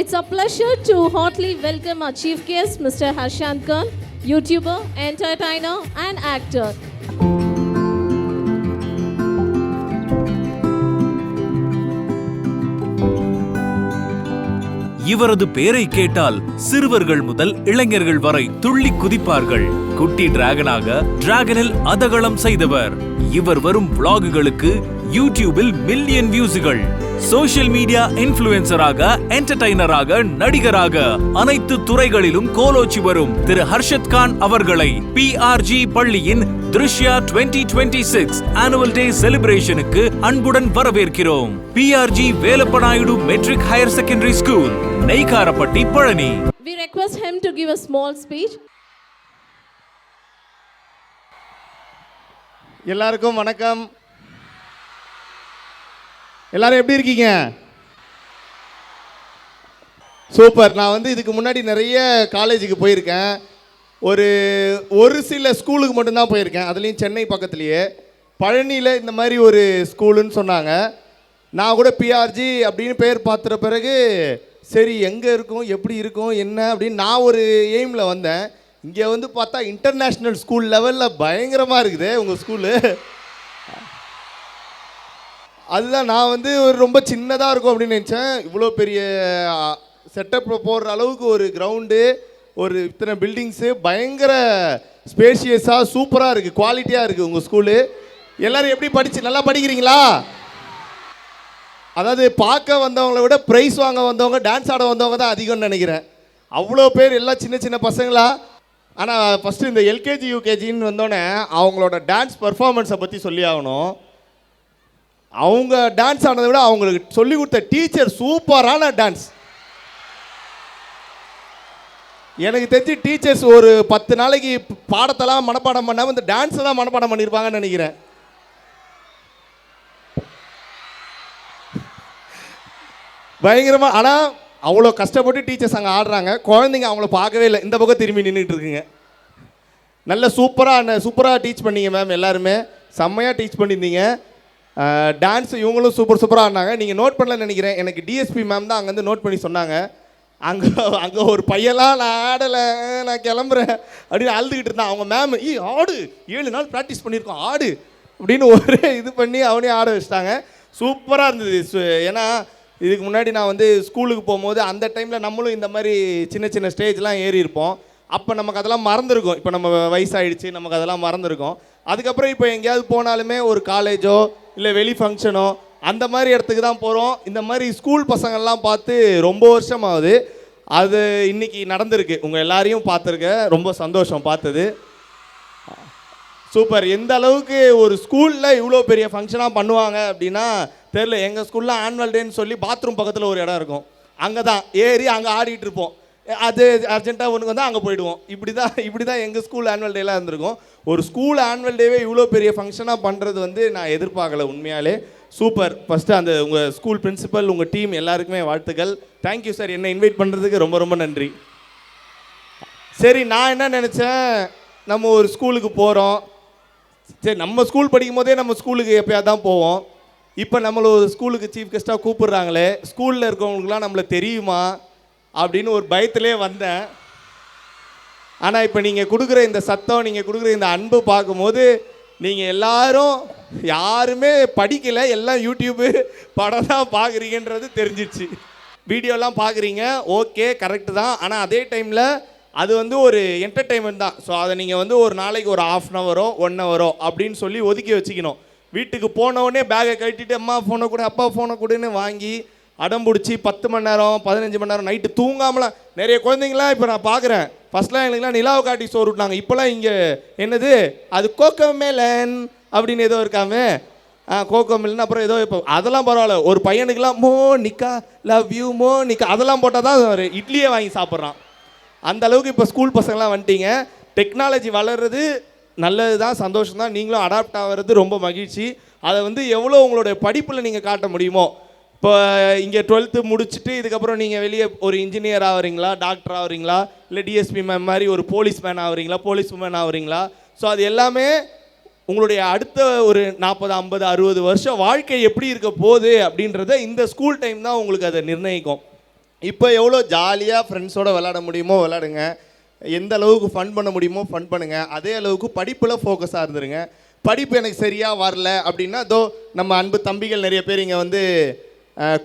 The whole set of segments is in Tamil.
It's a pleasure to heartily welcome our chief guest, Mr. Harshant Khan, YouTuber, entertainer and actor. இவரது பெயரை கேட்டால் சிறுவர்கள் முதல் இளைஞர்கள் வரை துள்ளி குதிப்பார்கள். குட்டி டிராகனாக டிராகனில் அதகளம் செய்தவர். இவர் வரும் விளாகுகளுக்கு யூடியூபில் மில்லியன் வியூஸ்கள். சோஷியல் மீடியா இன்ஃப்ளூயன்சராக, என்டர்டைனராக, நடிகராக அனைத்து துறைகளிலும் கோலோச்சி வரும் திரு ஹர்ஷத் கான் அவர்களை PRG பள்ளியின் திருஷ்யா 2026 ஆனுவல் டே செலிப்ரேஷனுக்கு அன்புடன் வரவேற்கிறோம். PRG Velappa Naidu matric higher secondary school, Neikkarapatti, Palani. We request him to give a small speech. எல்லாருக்கும் வணக்கம். எல்லாரும் எப்படி இருக்கீங்க? சூப்பர். நான் இதுக்கு முன்னாடி நிறைய காலேஜுக்கு போயிருக்கேன். ஒரு சில ஸ்கூலுக்கு மட்டும்தான் போயிருக்கேன். அதுலேயும் சென்னை பக்கத்துலேயே பழனியில் இந்த மாதிரி ஒரு ஸ்கூலுன்னு சொன்னாங்க. நான் கூட PRG அப்படின்னு பேர் பார்த்துற பிறகு சரி எங்கே இருக்கும், எப்படி இருக்கும், என்ன அப்படின்னு நான் ஒரு எய்மில் வந்தேன். இங்கே பார்த்தா இன்டர்நேஷ்னல் ஸ்கூல் லெவலில் பயங்கரமாக இருக்குது உங்கள் ஸ்கூலு. அதுதான் நான் ஒரு ரொம்ப சின்னதாக இருக்கும் அப்படின்னு நினச்சேன். இவ்வளோ பெரிய செட்டப் போடுற அளவுக்கு ஒரு கிரவுண்டு, ஒரு இத்தனை பில்டிங்ஸு, பயங்கர ஸ்பேஷியஸாக சூப்பராக இருக்குது, குவாலிட்டியாக இருக்குது உங்கள் ஸ்கூலு. எல்லோரும் எப்படி நல்லா படிக்கிறீங்களா? அதாவது பார்க்க வந்தவங்கள விட ப்ரைஸ் வாங்க வந்தவங்க, டான்ஸ் ஆட வந்தவங்க தான் அதிகம்னு நினைக்கிறேன். அவ்வளோ பேர் எல்லாம் சின்ன சின்ன பசங்களா. ஆனால் ஃபஸ்ட்டு இந்த LKG UKGன்னு வந்தோடனே அவங்களோட டான்ஸ் பர்ஃபார்மன்ஸை பற்றி சொல்லி ஆகணும். அவங்க டான்ஸ் ஆனதை விட அவங்களுக்கு சொல்லி கொடுத்த டீச்சர் சூப்பரான டான்ஸ். எனக்கு தெரிஞ்சு டீச்சர்ஸ் ஒரு 10 நாளைக்கு பாடத்தெல்லாம் மனப்பாடம் பண்ணாமல் இந்த டான்ஸை தான் மனப்பாடம் பண்ணியிருப்பாங்கன்னு நினைக்கிறேன். பயங்கரமாக. ஆனால் அவ்வளோ கஷ்டப்பட்டு டீச்சர்ஸ் அங்கே ஆடுறாங்க. குழந்தைங்க அவங்கள பார்க்கவே இல்லை, இந்த பக்கம் திரும்பி நின்றுட்டு இருக்குங்க. நல்ல சூப்பராக டீச் பண்ணீங்க மேம். எல்லாருமே செம்மையாக டீச் பண்ணியிருந்தீங்க. டான்ஸ் இவங்களும் சூப்பராக ஆடினாங்க. நீங்கள் நோட் பண்ணலன்னு நினைக்கிறேன். எனக்கு DSP மேம் தான் அங்கேருந்து நோட் பண்ணி சொன்னாங்க. அங்கே ஒரு பையெல்லாம் நான் ஆடலை, நான் கிளம்புறேன் அப்படின்னு அழுதுகிட்டு இருந்தான். அவங்க மேம் ஆடு, 7 நாள் ப்ராக்டிஸ் பண்ணியிருக்கோம், ஆடு அப்படின்னு ஒரு இது பண்ணி அவனே ஆட வச்சிட்டாங்க. சூப்பராக இருந்தது. ஏன்னா இதுக்கு முன்னாடி நான் ஸ்கூலுக்கு போகும்போது அந்த டைமில் நம்மளும் இந்த மாதிரி சின்ன சின்ன ஸ்டேஜ்லாம் ஏறி இருப்போம். அப்போ நமக்கு அதெல்லாம் மறந்துருக்கும். இப்போ நம்ம வயசாகிடுச்சு, நமக்கு அதெல்லாம் மறந்துருக்கும். அதுக்கப்புறம் இப்போ எங்கேயாவது போனாலுமே ஒரு காலேஜோ இல்லை வெளி ஃபங்க்ஷனோ அந்த மாதிரி இடத்துக்கு தான் போகிறோம். இந்த மாதிரி ஸ்கூல் பசங்கள்லாம் பார்த்து ரொம்ப வருஷம் ஆகுது. அது இன்றைக்கி நடந்திருக்கு. உங்கள் எல்லாரையும் பார்த்துருக்கேன், ரொம்ப சந்தோஷம் பார்த்தது. சூப்பர். எந்த அளவுக்கு ஒரு ஸ்கூலில் இவ்வளோ பெரிய ஃபங்க்ஷனாக பண்ணுவாங்க அப்படின்னா தெரில. எங்கள் ஸ்கூலில் ஆனுவல் டேன்னு சொல்லி பாத்ரூம் பக்கத்தில் ஒரு இடம் இருக்கும். அங்கே தான் ஏறி அங்கே ஆடிட்டு இருப்போம். அது அர்ஜென்ட்டாக ஒன்று அங்கே போயிடுவோம். இப்படி தான் எங்கள் ஸ்கூல் ஆனுவல் டேலாம் இருந்திருக்கும். ஒரு ஸ்கூல் ஆனுவல் டேவே இவ்வளோ பெரிய ஃபங்க்ஷனாக பண்ணுறது நான் எதிர்பார்க்கல உண்மையாலே. சூப்பர். ஃபஸ்ட்டு அந்த உங்கள் ஸ்கூல் பிரின்சிபல், உங்கள் டீம் எல்லாருக்குமே வாழ்த்துக்கள். தேங்க்யூ சார், என்னை இன்வைட் பண்ணுறதுக்கு ரொம்ப ரொம்ப நன்றி. சரி, நான் என்ன நினச்சேன், நம்ம ஒரு ஸ்கூலுக்கு போகிறோம். சரி, நம்ம ஸ்கூல் படிக்கும் போதே நம்ம ஸ்கூலுக்கு எப்போயாவது தான் போவோம். இப்போ நம்மளை ஒரு ஸ்கூலுக்கு சீஃப் கெஸ்ட்டாக கூப்பிட்றாங்களே, ஸ்கூலில் இருக்கவங்களுக்குலாம் நம்மளை தெரியுமா அப்படின்னு ஒரு பயத்திலே வந்தேன். ஆனால் இப்போ நீங்கள் கொடுக்குற இந்த சத்தம், நீங்கள் கொடுக்குற இந்த அன்பு பார்க்கும்போது நீங்கள் எல்லாரும் யாருமே படிக்கலை, எல்லாம் யூடியூப்பு படம் தான் பார்க்குறீங்கன்றது தெரிஞ்சிடுச்சு. வீடியோலாம் பார்க்குறீங்க, ஓகே, கரெக்டு தான். ஆனால் அதே டைமில் அது ஒரு என்டர்டெயின்மெண்ட் தான். ஸோ அதை நீங்கள் ஒரு நாளைக்கு ஒரு 1/2 hour 1 hour அப்படின்னு சொல்லி ஒதுக்கி வச்சுக்கணும். வீட்டுக்கு போனவுடனே பேக்கை கட்டிட்டு அம்மா ஃபோனை கொடு, அப்பா ஃபோனை கொடுன்னு வாங்கி அடம் பிடிச்சி 10 மணி நேரம் 15 மணி நேரம் நைட்டு தூங்காமலாம் நிறைய குழந்தைங்களாம் இப்போ நான் பார்க்குறேன். ஃபஸ்ட்லாம் எங்களுக்குலாம் நிலாவை காட்டி சோறு விட்டாங்க. இப்போலாம் இங்கே என்னது அது கோகோ மேலன் அப்படின்னு ஏதோ இருக்காமே, கோகோ மேலன் அப்புறம் ஏதோ இப்போ அதெல்லாம் பரவாயில்ல. ஒரு பையனுக்கெல்லாம் மோனிகா லவ் யூ மோனிகா அதெல்லாம் போட்டால் தான் ஒரு இட்லியே வாங்கி சாப்பிட்றான். அந்த அளவுக்கு இப்போ ஸ்கூல் பசங்களாம் வந்துட்டீங்க. டெக்னாலஜி வளர்கிறது நல்லது தான், சந்தோஷம் தான். நீங்களும் அடாப்ட் ஆகிறது ரொம்ப மகிழ்ச்சி. அதை எவ்வளோ உங்களுடைய படிப்பில் நீங்கள் காட்ட முடியுமோ. இப்போ இங்கே 12th முடிச்சுட்டு இதுக்கப்புறம் நீங்கள் வெளியே ஒரு இன்ஜினியர் ஆகிறீங்களா, டாக்டர் ஆகிறீங்களா, இல்லை DSP மேம் மாதிரி ஒரு போலீஸ் மேன் ஆகிறீங்களா, போலீஸ் உமன் ஆகிறீங்களா. ஸோ அது எல்லாமே உங்களுடைய அடுத்த ஒரு 40 50 60 வருஷம் வாழ்க்கை எப்படி இருக்க போகுது அப்படின்றத இந்த ஸ்கூல் டைம் தான் உங்களுக்கு அதை நிர்ணயிக்கும். இப்போ எவ்வளோ ஜாலியாக ஃப்ரெண்ட்ஸோட விளாட முடியுமோ விளாடுங்க, எந்த அளவுக்கு ஃபன் பண்ண முடியுமோ ஃபன் பண்ணுங்கள். அதே அளவுக்கு படிப்பில் ஃபோக்கஸாக இருந்துருங்க. படிப்பு எனக்கு சரியாக வரல அப்படின்னா நம்ம அன்பு தம்பிகள் நிறைய பேர் இங்கே வந்து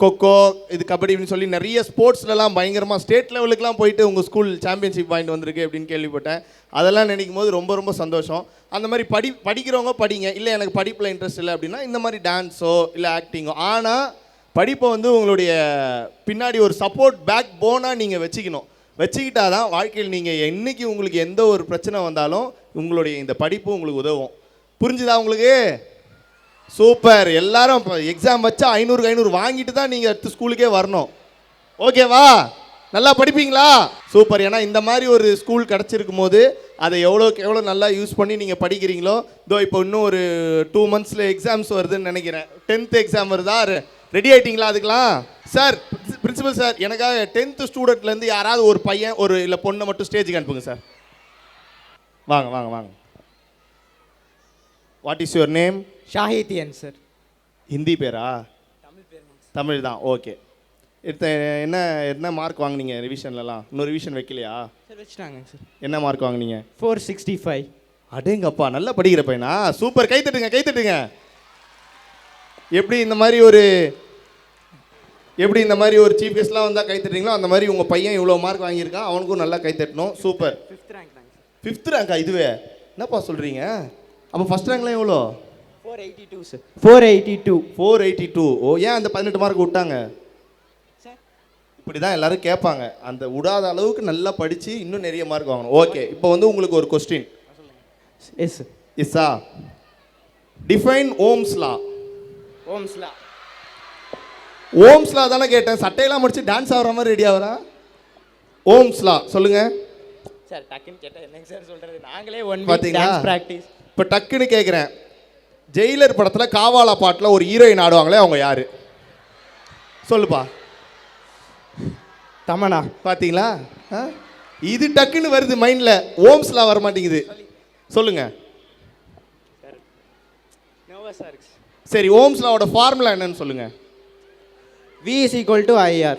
கொக்கோ இது கபடின்னு சொல்லி நிறைய ஸ்போர்ட்ஸ்லலாம் பயங்கரமாக ஸ்டேட் லெவலுக்குலாம் போயிட்டு உங்கள் ஸ்கூல் சாம்பியன்ஷிப் வாங்கிட்டு வந்திருக்கு அப்படின்னு கேள்விப்பட்டேன். அதெல்லாம் நினைக்கும் போது ரொம்ப ரொம்ப சந்தோஷம். அந்த மாதிரி படிக்கிறவங்க படிங்க. இல்லை எனக்கு படிப்பில் இன்ட்ரெஸ்ட் இல்லை அப்படின்னா இந்த மாதிரி டான்ஸோ இல்லை ஆக்டிங்கோ. ஆனால் படிப்பை வந்து உங்களுடைய பின்னாடி ஒரு சப்போர்ட் பேக் போனாக நீங்கள் வச்சுக்கிட்டா தான் வாழ்க்கையில் நீங்கள் என்றைக்கு உங்களுக்கு எந்த ஒரு பிரச்சனை வந்தாலும் உங்களுடைய இந்த படிப்பு உங்களுக்கு உதவும். புரிஞ்சுதா உங்களுக்கு? சூப்பர். எல்லாரும் இப்போ எக்ஸாம் வச்சா 500 வாங்கிட்டு தான் நீங்கள் அடுத்த ஸ்கூலுக்கே வரணும். ஓகேவா? நல்லா படிப்பீங்களா? சூப்பர். ஏன்னா இந்த மாதிரி ஒரு ஸ்கூல் கிடச்சிருக்கும் போது அதை எவ்வளோக்கு எவ்வளோ நல்லா யூஸ் பண்ணி நீங்கள் படிக்கிறீங்களோ. இப்போ இன்னும் ஒரு 2 monthsல எக்ஸாம்ஸ் வருதுன்னு நினைக்கிறேன். 10th எக்ஸாம் வருதா? ரெடி ஆகிட்டிங்களா அதுக்கெலாம்? சார், பிரின்சிபல் சார், எனக்காக 10th ஸ்டூடெண்ட்லேருந்து யாராவது ஒரு பையன் ஒரு இல்லை பொண்ணை மட்டும் ஸ்டேஜுக்கு அனுப்புங்க சார். வாங்க வாங்க வாங்க. What is your name? Sahithyan sir. Hindi பேரா? தமிழ் தான். ஓகே. என்ன மார்க் வாங்குனீங்க ரிவிஷன்லலாம்? இன்னொரு ரிவிஷன் வைக்கலையா? சார் வச்சுட்டாங்க சார். என்ன மார்க் வாங்குனீங்க? 465. அடேங்கப்பா, நல்லா படிக்கிற பையனா? சூப்பர். கை தட்டுங்க. எப்படி இந்த மாதிரி ஒரு சீஃப் கெஸ்ட்லாம் வந்தால் கை தட்டுறீங்களோ அந்த மாதிரி உங்கள் பையன் இவ்வளோ மார்க் வாங்கியிருக்கான், அவனுக்கும் நல்லா கை தட்டணும். சூப்பர். 5th ரேங்க் தாங்க சார். 5th ரேங்கா? இதுவே என்னப்பா சொல்கிறீங்க? அப்போ ஃபஸ்ட் ரேங்க்லாம் எவ்வளோ? 482 சார். 482. ஓ, ஏன் அந்த 18 மார்க் விட்டாங்க? சார் இப்படி தான் எல்லாரும் கேட்பாங்க. அந்த விடாத அளவுக்கு நல்லா படித்து இன்னும் நிறைய மார்க் வாங்கணும். ஓகே, இப்போ வந்து உங்களுக்கு ஒரு கொஸ்டின். Yes sir. இஸ்ஸா, define Ohm's law. Ohm's law தானே கேட்டேன். சட்டையெல்லாம் முடிச்சு டான்ஸ் ஆகிற மாதிரி ரெடி ஆகிறா. ஓம்ஸ் லா சொல்லுங்க சார். டக்குன்னு கேட்டால் என்னங்க சார் சொல்கிறது? நாங்களே பார்த்தீங்களா? Dance practice. இப்போ டக்குன்னு கேட்குறேன். ஜெயிலர் படத்தில் காவாலா பாட்டில் ஒரு ஹீரோயின் ஆடுவாங்களே, அவங்க யாரு? சொல்லுப்பா. தமனா. பார்த்தீங்களா? இது டக்குன்னு வருது மைண்டில். ஓம்ஸ்லாம் வர மாட்டேங்குது. சொல்லுங்க. சரி, ஓம்ஸ்லாவோட ஃபார்முலா என்னன்னு சொல்லுங்க. V is equal to IR.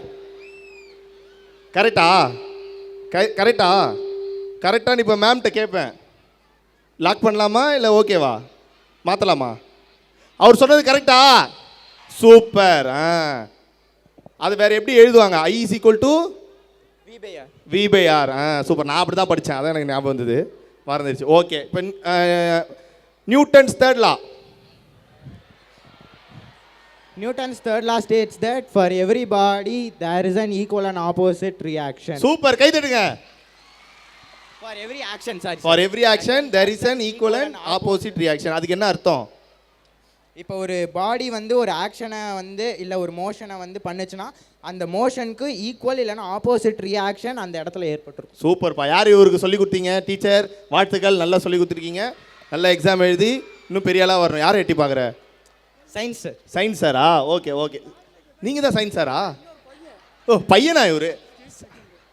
கரெக்டான்னு இப்போ மேம்கிட்ட கேட்பேன். லாக் பண்ணலாமா இல்லை ஓகேவா? மாற்றலாமா? அவர் சொன்னது கரெக்டா? சூப்பர். அது வேற எப்படி எழுதுவாங்க? I is equal to V by R. Super. நான் அப்படி தான் படித்தேன், அதான் எனக்கு ஞாபகம் வந்தது, மறந்துடுச்சு. ஓகே. இப்போ Newton's third law. Newton's third law states that for every body there is an equal and opposite reaction. Super. கை தட்டுங்க. For every action, sorry. For every action there is an equal and opposite reaction. அதுக்கு என்ன அர்த்தம்? இப்போ ஒரு பாடி வந்து ஒரு ஆக்ஷனை வந்து இல்லை ஒரு மோஷனை வந்து பண்ணுச்சுன்னா அந்த மோஷனுக்கு ஈக்குவல் இல்லைன்னா ஆப்போசிட் ரியாக்ஷன் அந்த இடத்துல ஏற்பட்டுருக்கும். சூப்பர்ப்பா. யார் இவருக்கு சொல்லி கொடுத்தீங்க? டீச்சர், வாழ்த்துக்கள். நல்லா சொல்லி கொடுத்துருக்கீங்க. நல்ல எக்ஸாம் எழுதி இன்னும் பெரிய ஆளாக வரணும். யாரை எட்டி பார்க்குற? Science sir. சயின்ஸ் சாரா? ஓகே. நீங்கள் தான் சயின்ஸ் சாரா? ஓ, பையனா இவர்?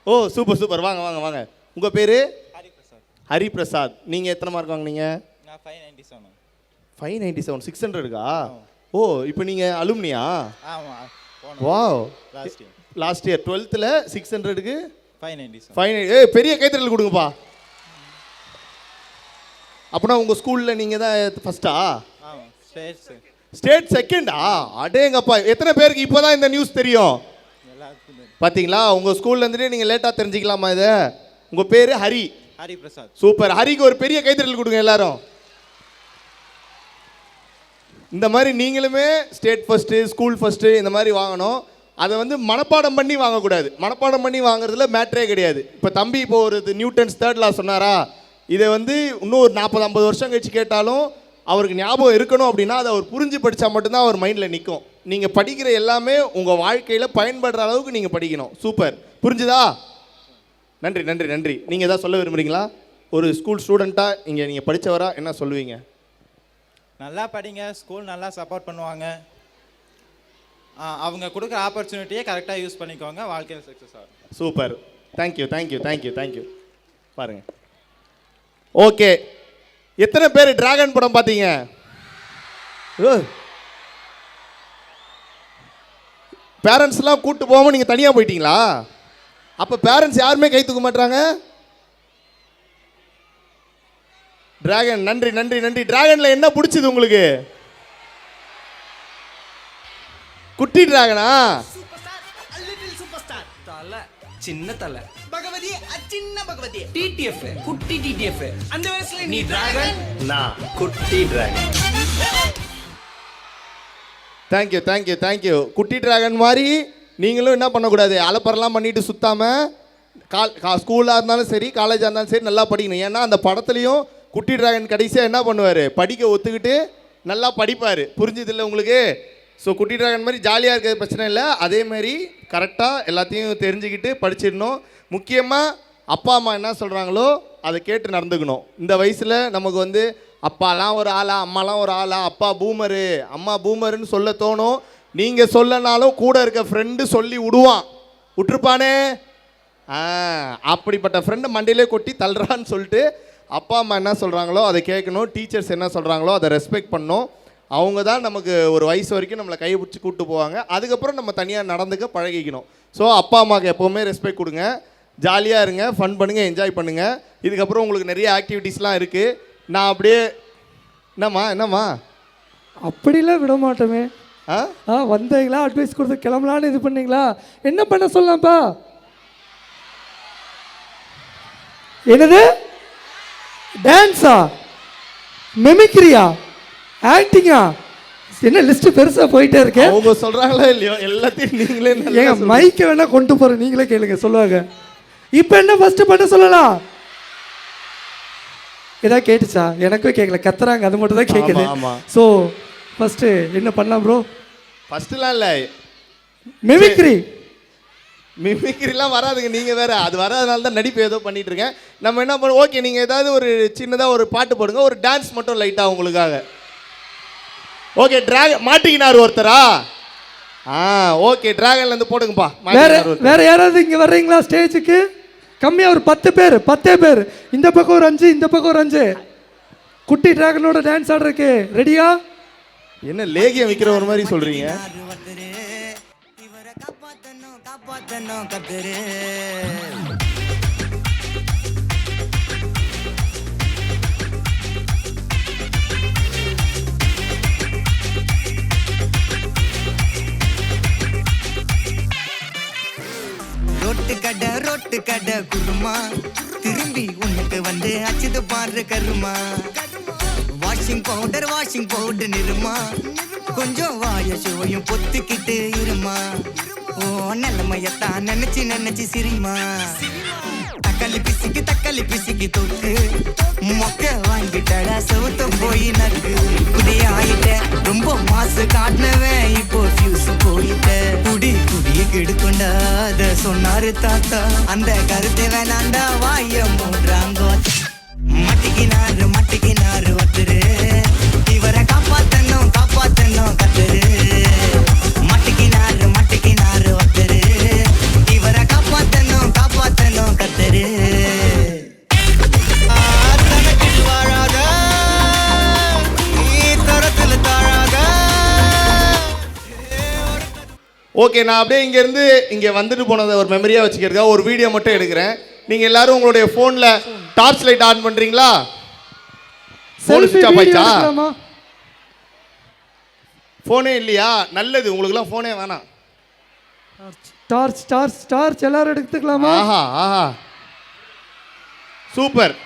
ஓ, சூப்பர். வாங்க. உங்கள் பேர்? ஹரிபிரசாத். நீங்கள் எத்தனை மார்க் வாங்கினீங்க? 597. 600க்கா? ஓ, இப்போ நீங்கள் அலுமினியா? வாவ். Last year 12th 600க்கு 597. பெரிய கைத்தறல் கொடுங்கப்பா. அப்படின்னா உங்கள் ஸ்கூலில் நீங்கள் தான் ஃபஸ்ட்டா? ஸ்டேட் செகண்டா? அடேங்கப்பா. எத்தனை பேருக்கு இப்போ தான் இந்த நியூஸ் தெரியும்? பார்த்தீங்களா? உங்கள் ஸ்கூல்ல இருந்துட்டு நீங்கள் லேட்டாக தெரிஞ்சிக்கலாமா இதை? உங்கள் பேர் ஹரிபிரசாத். சூப்பர். ஹரிக்கு ஒரு பெரிய கைத்தறல் கொடுங்க எல்லாரும். இந்த மாதிரி நீங்களுமே ஸ்டேட் ஃபஸ்ட்டு, ஸ்கூல் ஃபஸ்ட்டு இந்த மாதிரி வாங்கணும். அதை வந்து மனப்பாடம் பண்ணி வாங்கக்கூடாது. மனப்பாடம் பண்ணி வாங்குறதுல மேட்ரே கிடையாது. இப்போ தம்பி இப்போ ஒரு நியூட்டன்ஸ் தேர்ட் லா சொன்னாரா, இதை வந்து இன்னும் ஒரு 40-50 வருஷம் கழிச்சு கேட்டாலும் அவருக்கு ஞாபகம் இருக்கணும் அப்படின்னா அதை அவர் புரிஞ்சு படித்தா மட்டும்தான் அவர் மைண்டில் நிற்கும். நீங்கள் படிக்கிற எல்லாமே உங்கள் வாழ்க்கையில் பயன்படுற அளவுக்கு நீங்கள் படிக்கணும். சூப்பர். புரிஞ்சுதா? நன்றி. நீங்கள் எதாவது சொல்ல விரும்புகிறீங்களா? ஒரு ஸ்கூல் ஸ்டூடெண்ட்டாக இங்கே நீங்கள் படித்தவரா என்ன சொல்லுவீங்க? நல்லா படிங்க. ஸ்கூல் நல்லா சப்போர்ட் பண்ணுவாங்க. அவங்க கொடுக்குற ஆப்பர்ச்சுனிட்டியை கரெக்டாக யூஸ் பண்ணிக்கோங்க. வாழ்க்கையில் சக்ஸஸ் ஆகும். சூப்பர். தேங்க்யூ. பாருங்க. ஓகே. எத்தனை பேர் டிராகன் படம் பார்த்தீங்க? பேரண்ட்ஸ்லாம் கூப்பிட்டு போகாமல் நீங்கள் தனியாக போயிட்டீங்களா? அப்போ பேரண்ட்ஸ் யாருமே கை தூக்க மாட்டாங்க. டிராகன், நன்றி நன்றி நன்றி. டிராகனில் என்ன பிடிச்சது உங்களுக்கு? குட்டி டிராகனா? தலை சின்ன தலை பகவதி சின்ன பகவதி டிடிஎஃப் குட்டி டிடிஎஃப் அந்த வயசுல நீ டிராகன் நான் குட்டி டிராகன். Thank you thank you thank you. குட்டி டிராகன் மாதிரி நீங்களும் என்ன பண்ணக்கூடாது, அலப்பறலாம் பண்ணிட்டு சுத்தாமல் ஸ்கூலாக இருந்தாலும் சரி காலேஜாக இருந்தாலும் சரி நல்லா படிக்கணும். ஏன்னா அந்த படத்துலையும் குட்டி டிராகன் கடைசியாக என்ன பண்ணுவார், படிக்க ஒத்துக்கிட்டு நல்லா படிப்பார். புரிஞ்சதில்லை உங்களுக்கு? ஸோ குட்டி டிராகன் மாதிரி ஜாலியாக இருக்கிறது பிரச்சனை இல்லை, அதேமாதிரி கரெக்டாக எல்லாத்தையும் தெரிஞ்சுக்கிட்டு படிச்சிடணும். முக்கியமாக அப்பா அம்மா என்ன சொல்கிறாங்களோ அதை கேட்டு நடந்துக்கணும். இந்த வயசில் நமக்கு வந்து அப்பாலாம் ஒரு ஆளா அம்மாலாம் ஒரு ஆளா, அப்பா பூமரு அம்மா பூமருன்னு சொல்ல தோணும். நீங்கள் சொல்லனாலும் கூட இருக்க ஃப்ரெண்டு சொல்லி விட்டுருப்பானே, அப்படிப்பட்ட ஃப்ரெண்டு மண்டையிலே கொட்டி தள்ளுறான்னு சொல்லிட்டு அப்பா அம்மா என்ன சொல்கிறாங்களோ அதை கேட்கணும். டீச்சர்ஸ் என்ன சொல்கிறாங்களோ அதை ரெஸ்பெக்ட் பண்ணணும். அவங்க தான் நமக்கு ஒரு வயசு வரைக்கும் நம்மளை கை பிடிச்சி கூப்பிட்டு போவாங்க. அதுக்கப்புறம் நம்ம தனியாக நடந்துக்க பழகிக்கணும். ஸோ அப்பா அம்மாவுக்கு எப்போவுமே ரெஸ்பெக்ட் கொடுங்க, ஜாலியாக இருங்க, ஃபன் பண்ணுங்கள், என்ஜாய் பண்ணுங்கள். இதுக்கப்புறம் உங்களுக்கு நிறைய ஆக்டிவிட்டீஸ்லாம் இருக்குது. நான் அப்படியே என்னம்மா அப்படிலாம் விட மாட்டோமே. வந்தீங்களா, அட்வைஸ் கொடுத்து கிளம்பலான்னு இது பண்ணீங்களா, என்ன பண்ண சொல்லலாம்ப்பா? என்னது டான்ஸா, மெமிக்ரியா, ஆக்டிங்கா, என்ன லிஸ்ட் பெருசா போயிட்டே இருக்கு. அவங்க சொல்றாங்களா இல்லையோ எல்லாத்தையும் நீங்களே ஏங்க மைக்க வேணா கொண்டு போறேன், நீங்களே கேளுங்க சொல்லுவாங்க. இப்போ என்ன ஃபர்ஸ்ட் பண்ண சொல்லலாம்? ஏதா கேட்டுச்சா? எனக்கும் கேட்கல, கத்துறாங்க, அது மட்டும் தான் கேட்குது. ஸோ ஃபர்ஸ்ட் என்ன பண்ணலாம் ப்ரோ? ஃபர்ஸ்ட்லாம் இல்லை, மிமிக்ரிலாம் வராதுங்க. நீங்கள் வேறு, அது வராதனால தான் நடிப்பு ஏதோ பண்ணிகிட்டு இருக்கேன். நம்ம என்ன பண்ணுவோம், ஓகே நீங்கள் ஏதாவது ஒரு சின்னதாக ஒரு பாட்டு போடுங்க, ஒரு டான்ஸ் மட்டும் லைட்டாக உங்களுக்காக. ஓகே, மாட்டிக்கினார் ஒருத்தரா? ஓகே, டிராகன்லேருந்து போடுங்கப்பா. வேற யாராவது இங்கே வர்றீங்களா ஸ்டேஜுக்கு? கம்மியாக ஒரு 10 பேர். இந்த பக்கம் ஒரு 5, இந்த பக்கம் ஒரு 5. குட்டி டிராகனோட டான்ஸ் ஆடுறதுக்கு ரெடியா? என்ன லேகியம் விற்கிற ஒரு மாதிரி சொல்கிறீங்க? ரொட்டு கடை குருமா, திரும்பி உனக்கு வந்து அச்சுது பாரு கருமா. வாஷிங் பவுடர் நிறுமா, கொஞ்சம் வாய சுவையும் பொத்துக்கிட்டு இருமா. ஓ நிலைமையத்தான் நினைச்சு சிரிமா. தக்காளி பிசிக்கி தொட்டு மொக்க வாங்கிட்டடா சவுத்த போய் நக்கு. புதிய ஆயிட்ட ரொம்ப மாசு காட்டினவன் இப்போ ஃபியூஸ் போயிட்ட. குடிய கெடுக்கொண்டா அத சொன்னாரு தாத்தா, அந்த கருத்தை வேணாண்டா வாய மூடுறாங்க. மட்டிக்கினாரு ஒருத்தரு, இவரை காப்பாத்தணும் கத்துரு. மட்டிக்கினாரு ஒருத்தரு, இவரை காப்பாத்தணும் கத்துரு. ஓகே, நான் அப்படியே இங்கேருந்து இங்கே வந்துட்டு போனதை ஒரு மெமரியாக வச்சுக்கிறதுக்காக ஒரு வீடியோ மட்டும் எடுக்கிறேன். நீங்கள் எல்லாரும் உங்களுடைய ஃபோனில் டார்ச் லைட் ஆன் பண்ணுறீங்களா? ஃபோனே இல்லையா? நல்லது, உங்களுக்குலாம் ஃபோனே வேணாம். டார்ச் எல்லாரும் எடுத்துக்கலாமா? ஆஹா சூப்பர்.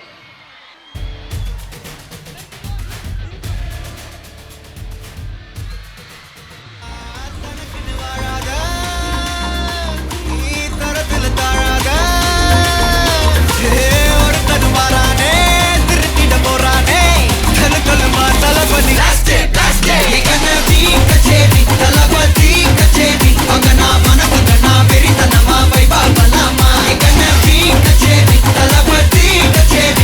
கச்சேரி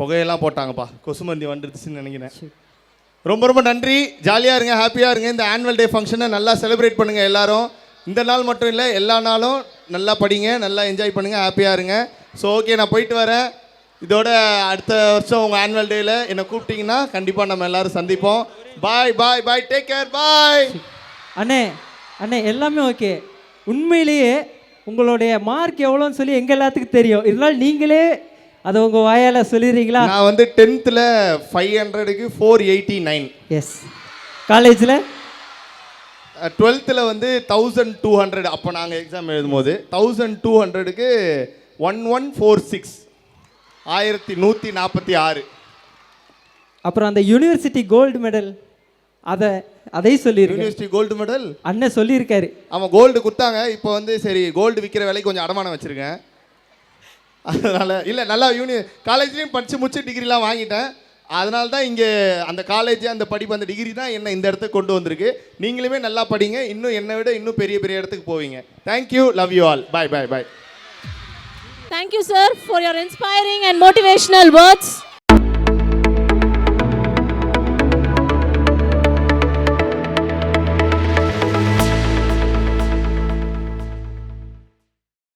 புகையெல்லாம் போட்டாங்கப்பா, கொசுமந்தி வந்துடுச்சுன்னு நினைக்கிறேன். ரொம்ப ரொம்ப நன்றி. ஜாலியாக இருங்க, ஹாப்பியாக இருங்க. இந்த ஆனுவல் டே ஃபங்க்ஷனை நல்லா செலிப்ரேட் பண்ணுங்கள் எல்லாரும். இந்த நாள் மட்டும் இல்லை, எல்லா நாளும் நல்லா படிங்க, நல்லா என்ஜாய் பண்ணுங்கள், ஹாப்பியாக இருங்க. ஸோ ஓகே, நான் போயிட்டு வரேன். இதோட அடுத்த வருஷம் உங்கள் ஆனுவல் டேயில் என்னை கூப்பிட்டிங்கன்னா கண்டிப்பாக நம்ம எல்லோரும் சந்திப்போம். பாய் பாய் பாய், டேக் கேர், பாய். அண்ணே அண்ணே எல்லாமே ஓகே. உண்மையிலேயே உங்களுடைய மார்க் எவ்வளோன்னு சொல்லி எங்கள் எல்லாத்துக்கும் தெரியும். இருந்தாலும் நீங்களே அதை உங்கள் வாயால் சொல்லிடுறீங்களா? நான் வந்து 10th 500க்கு 489. எஸ். காலேஜில் 12th வந்து 1200. அப்போ நாங்கள் எக்ஸாம் எழுதும்போது 1200க்கு 1146, 1146. அப்புறம் அந்த யூனிவர்சிட்டி கோல்டு மெடல் அதை சொல்லியிருக்கேன். யூனிவர்சிட்டி கோல்டு மெடல் அண்ணன் சொல்லியிருக்காரு. ஆமாம், கோல்டு கொடுத்தாங்க. இப்போ வந்து சரி, கோல்டு விற்கிற வேலைக்கு கொஞ்சம் அடமானம் வச்சுருக்கேன். அதனால் இல்லை, நல்லா காலேஜ்லேயும் படித்து முடிச்சு டிகிரிலாம் வாங்கிட்டேன். அதனால தான் இங்கே அந்த காலேஜ், அந்த படிப்பு, அந்த டிகிரி தான் என்ன இந்த இடத்துக்கு கொண்டு வந்திருக்கு. நீங்களுமே நல்லா படிங்க, இன்னும் என்னை விட இன்னும் பெரிய பெரிய இடத்துக்கு போவீங்க. Thank you, love you all. Bye bye bye. Thank you, sir, for your inspiring and motivational words.